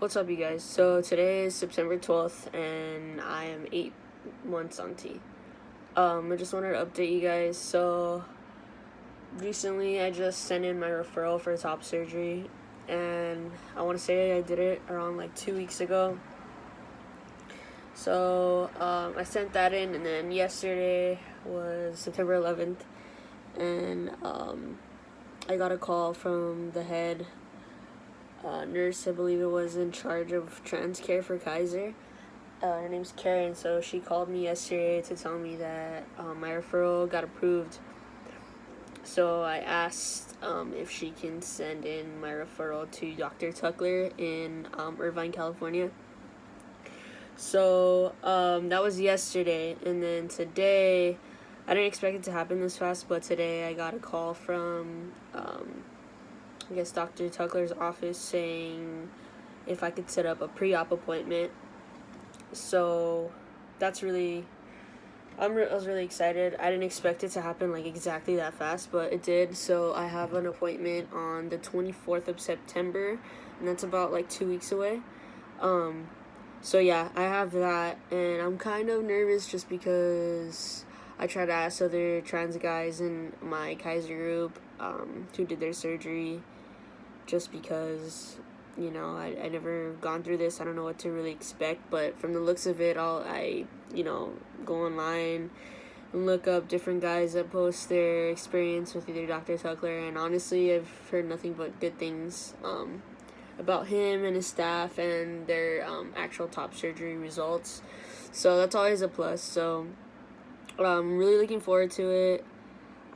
What's up, you guys? So today is September 12th, and I am 8 months on T. I just wanted to update you guys. So recently, I just sent in my referral for top surgery, and I want to say I did it around like 2 weeks ago. So I sent that in, and then yesterday was September 11th, and I got a call from the head nurse, I believe it was, in charge of trans care for Kaiser. Her name's Karen, so she called me yesterday to tell me that my referral got approved. So I asked if she can send in my referral to Dr. Tuckler in Irvine, California. So that was yesterday, and then today, I didn't expect it to happen this fast, but today I got a call from I guess Dr. Tuckler's office saying if I could set up a pre-op appointment. So that's really, I was really excited. I didn't expect it to happen like exactly that fast, but it did. So I have an appointment on the 24th of September, and that's about like 2 weeks away. So yeah, I have that, and I'm kind of nervous just because I tried to ask other trans guys in my Kaiser group who did their surgery, just because I never gone through this. I don't know what to really expect, but from the looks of it, I go online and look up different guys that post their experience with either Dr. Tuckler, and honestly, I've heard nothing but good things about him and his staff and their actual top surgery results. So that's always a plus. So I'm really looking forward to it.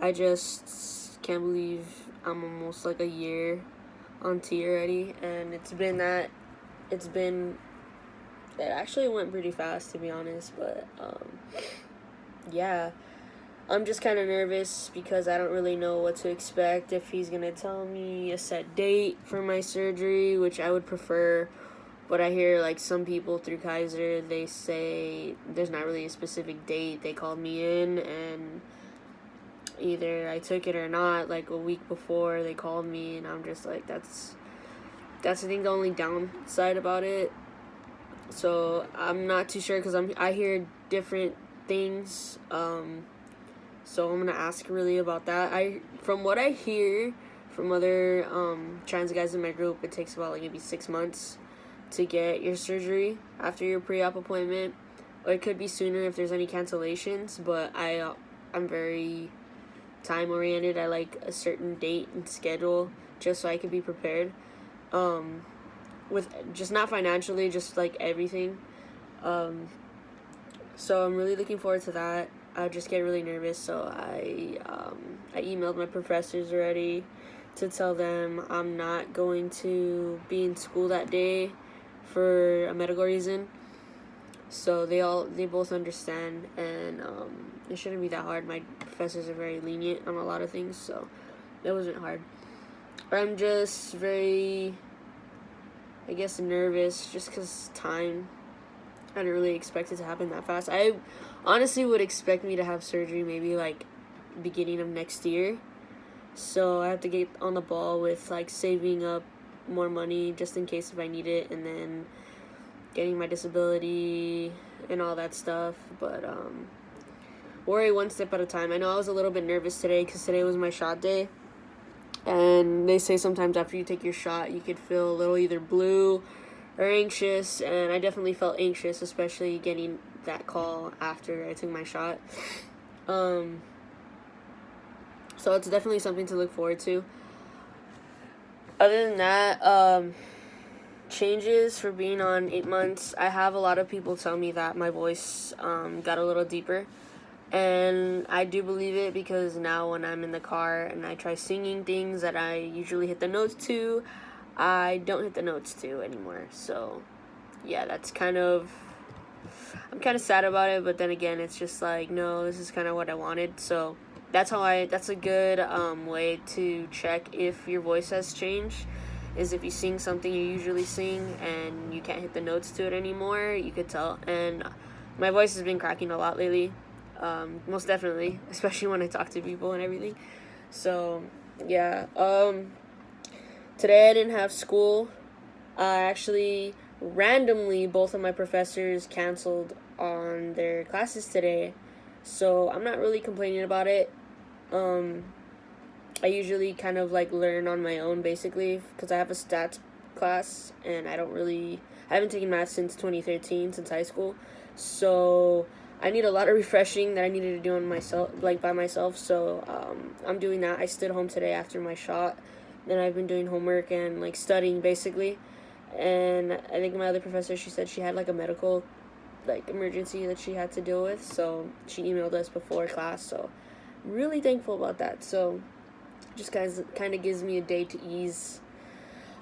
I just can't believe I'm almost like a year on T already, and it actually went pretty fast, to be honest, but yeah, I'm just kind of nervous because I don't really know what to expect, if he's gonna tell me a set date for my surgery, which I would prefer, but I hear like some people through Kaiser, they say there's not really a specific date. They called me in, and either I took it or not, like a week before they called me, and I'm just like, that's I think the only downside about it. So I'm not too sure because I hear different things. So I'm gonna ask really about that. From what I hear from other trans guys in my group, it takes about like maybe 6 months to get your surgery after your pre-op appointment, or it could be sooner if there's any cancellations. But I'm very time oriented. I like a certain date and schedule just so I can be prepared. With just not financially, just like everything. So I'm really looking forward to that. I just get really nervous, so I emailed my professors already to tell them I'm not going to be in school that day for a medical reason. So they both understand, and it shouldn't be that hard. My professors are very lenient on a lot of things, so it wasn't hard. I'm just very, I guess, nervous just because time. I didn't really expect it to happen that fast. I honestly would expect me to have surgery maybe like beginning of next year. So I have to get on the ball with like saving up more money just in case if I need it, and then getting my disability and all that stuff. But worry one step at a time. I know I was a little bit nervous today because today was my shot day. And they say sometimes after you take your shot, you could feel a little either blue or anxious, and I definitely felt anxious, especially getting that call after I took my shot. So it's definitely something to look forward to. Other than that, changes for being on 8 months, I have a lot of people tell me that my voice got a little deeper. And I do believe it because now when I'm in the car and I try singing things that I usually hit the notes to, I don't hit the notes to anymore. So yeah, I'm kind of sad about it, but then again, it's just like, no, this is kind of what I wanted. So that's a good way to check if your voice has changed, is if you sing something you usually sing and you can't hit the notes to it anymore, you could tell. And my voice has been cracking a lot lately. Most definitely, especially when I talk to people and everything. So yeah, today I didn't have school, Actually, randomly, both of my professors canceled on their classes today, so I'm not really complaining about it. Um, I usually kind of like learn on my own basically because I have a stats class and I haven't taken math since 2013, since high school. So I need a lot of refreshing that I needed to do on myself, like by myself. So I'm doing that. I stayed home today after my shot, and I've been doing homework and like studying basically. And I think my other professor, she said she had like a medical like emergency that she had to deal with, so she emailed us before class. So I'm really thankful about that. So just kind of gives me a day to ease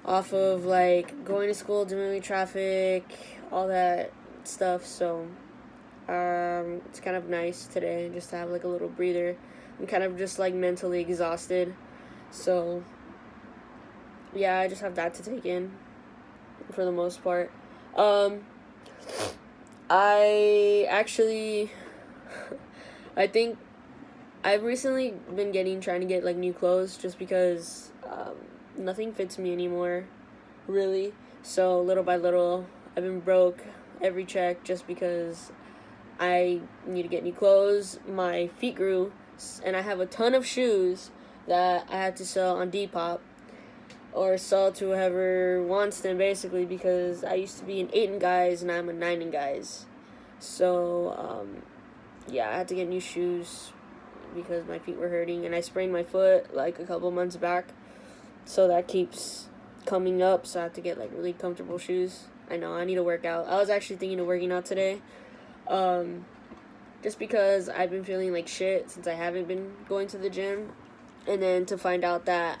off of like going to school, dealing with traffic, all that stuff. So it's kind of nice today just to have like a little breather. I'm kind of just like mentally exhausted, so yeah, I just have that to take in for the most part. I actually I think I've recently been trying to get like new clothes just because nothing fits me anymore, really. So little by little, I've been broke every check just because I need to get new clothes. My feet grew, and I have a ton of shoes that I had to sell on Depop or sell to whoever wants them, basically, because I used to be an 8 in guys and I'm a 9 in guys. So yeah, I had to get new shoes because my feet were hurting, and I sprained my foot like a couple months back, so that keeps coming up. So I have to get like really comfortable shoes. I know I need to work out. I was actually thinking of working out today, just because I've been feeling like shit since I haven't been going to the gym, and then to find out that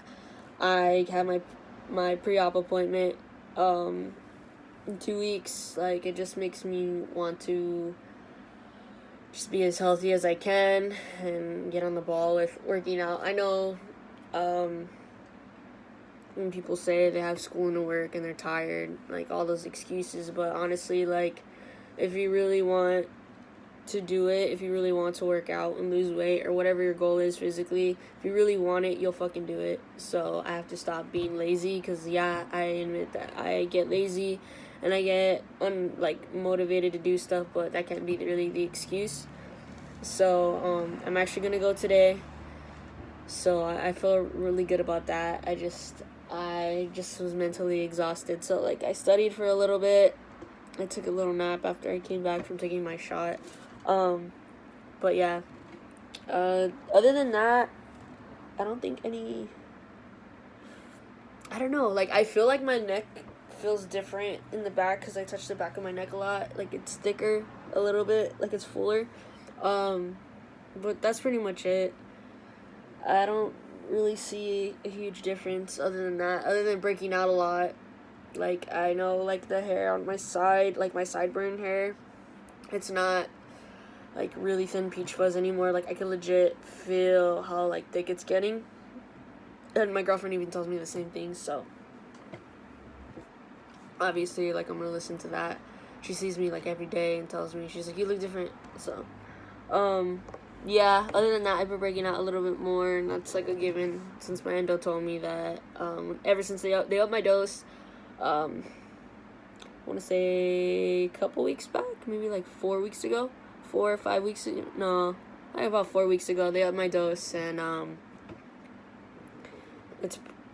I have my pre-op appointment in 2 weeks, like it just makes me want to just be as healthy as I can and get on the ball with working out. I know when people say they have school and work and they're tired, like all those excuses, but honestly, like if you really want to do it, if you really want to work out and lose weight or whatever your goal is physically, if you really want it, you'll fucking do it. So I have to stop being lazy, because yeah, I admit that I get lazy and I get motivated to do stuff, but that can't be really the excuse. So I'm actually gonna go today, so I feel really good about that. I just was mentally exhausted, so like I studied for a little bit. I took a little nap after I came back from taking my shot. But yeah, other than that, I don't think I don't know, like I feel like my neck feels different in the back because I touch the back of my neck a lot. Like it's thicker a little bit, like it's fuller. But that's pretty much it. I don't really see a huge difference other than that, other than breaking out a lot. Like I know like the hair on my side, like my sideburn hair, it's not like really thin peach fuzz anymore. Like I can legit feel how like thick it's getting, and my girlfriend even tells me the same thing. So obviously, like I'm gonna listen to that. She sees me like every day and tells me, she's like, you look different. So yeah, other than that, I've been breaking out a little bit more, and that's like a given since my endo told me that ever since they upped my dose, I want to say a couple weeks back, maybe like 4 weeks ago, 4 or 5 weeks ago, no, like about 4 weeks ago, they upped my dose, and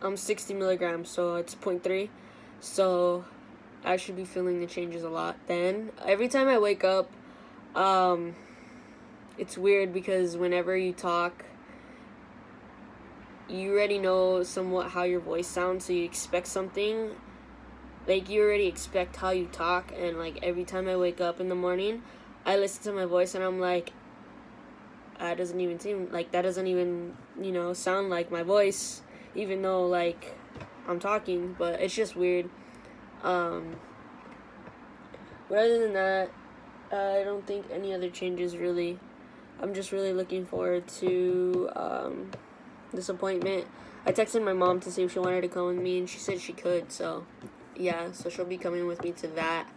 I'm 60 milligrams, so it's 0.3, so I should be feeling the changes a lot then. Every time I wake up, it's weird because whenever you talk, you already know somewhat how your voice sounds, so you expect something. Like, you already expect how you talk, and, like, every time I wake up in the morning, I listen to my voice, and I'm like, that doesn't even, sound like my voice, even though, like, I'm talking, but it's just weird. But other than that, I don't think any other changes, really. I'm just really looking forward to this appointment. I texted my mom to see if she wanted to come with me, and she said she could, so yeah, so she'll be coming with me to that.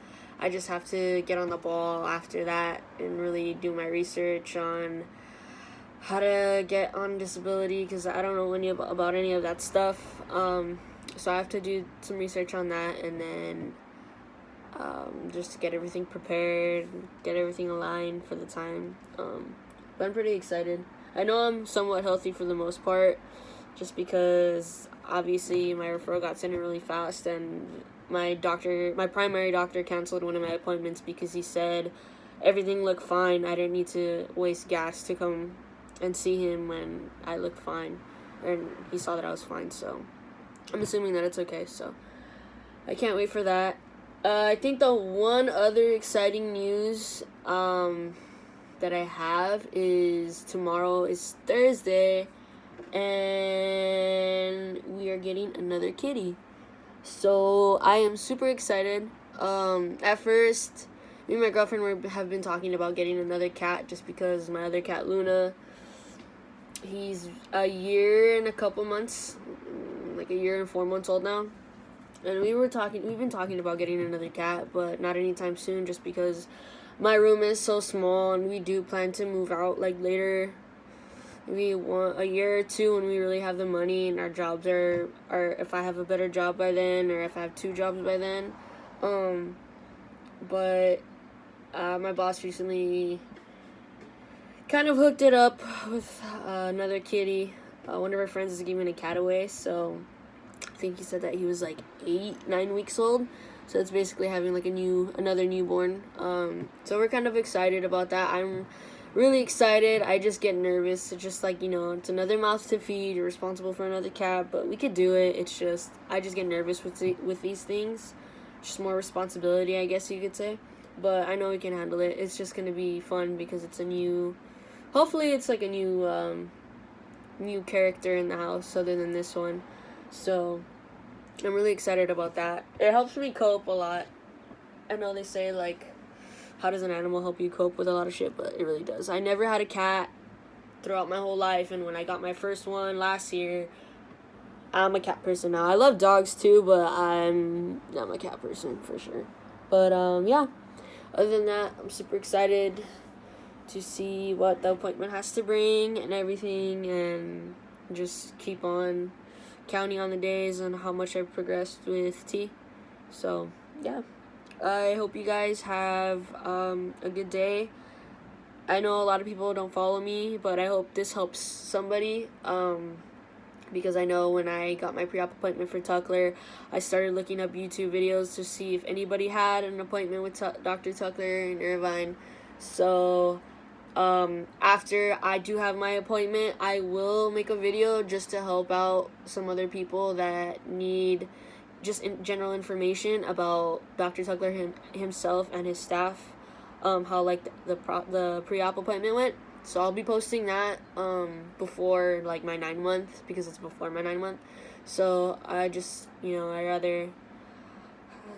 I just have to get on the ball after that and really do my research on how to get on disability, because I don't know about any of that stuff. So I have to do some research on that, and then just to get everything prepared, get everything aligned for the time. But I'm pretty excited. I know I'm somewhat healthy for the most part, just because obviously my referral got sent in really fast, and my primary doctor, canceled one of my appointments because he said everything looked fine. I didn't need to waste gas to come and see him when I looked fine, and he saw that I was fine. So I'm assuming that it's okay. So I can't wait for that. I think the one other exciting news that I have is tomorrow is Thursday, and we are getting another kitty. So I am super excited. At first, me and my girlfriend have been talking about getting another cat just because my other cat, Luna, he's a year and a couple months, like a year and 4 months old now. And we've been talking about getting another cat, but not anytime soon just because my room is so small, and we do plan to move out like later. We want a year or two when we really have the money and our jobs are if I have a better job by then, or if I have 2 jobs by then. But my boss recently kind of hooked it up with another kitty. One of our friends is giving a cat away, so I think he said that he was like 9 weeks old. So it's basically having like another newborn. So we're kind of excited about that. I'm really excited. I just get nervous. It's just like, it's another mouth to feed. You're responsible for another cat, but we could do it. It's just, I just get nervous with these things. Just more responsibility, I guess you could say. But I know we can handle it. It's just going to be fun because it's hopefully it's like a new character in the house other than this one. So I'm really excited about that. It helps me cope a lot. I know they say, like, how does an animal help you cope with a lot of shit, but it really does. I never had a cat throughout my whole life, and when I got my first one last year, I'm a cat person now. I love dogs too, but I'm a cat person for sure. But yeah, other than that, I'm super excited to see what the appointment has to bring and everything, and just keep on counting on the days and how much I've progressed with T. So yeah, I hope you guys have a good day. I know a lot of people don't follow me, but I hope this helps somebody, because I know when I got my pre-op appointment for Tuckler, I started looking up YouTube videos to see if anybody had an appointment with Dr. Tuckler in Irvine. So after I do have my appointment, I will make a video just to help out some other people that need just general information about Dr. Tuckler himself and his staff, how like the pre-op appointment went. So I'll be posting that before like my 9-month, because it's before my 9-month. So I just I rather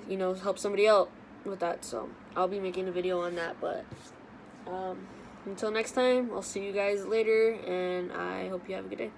help somebody out with that. So I'll be making a video on that. But until next time, I'll see you guys later, and I hope you have a good day.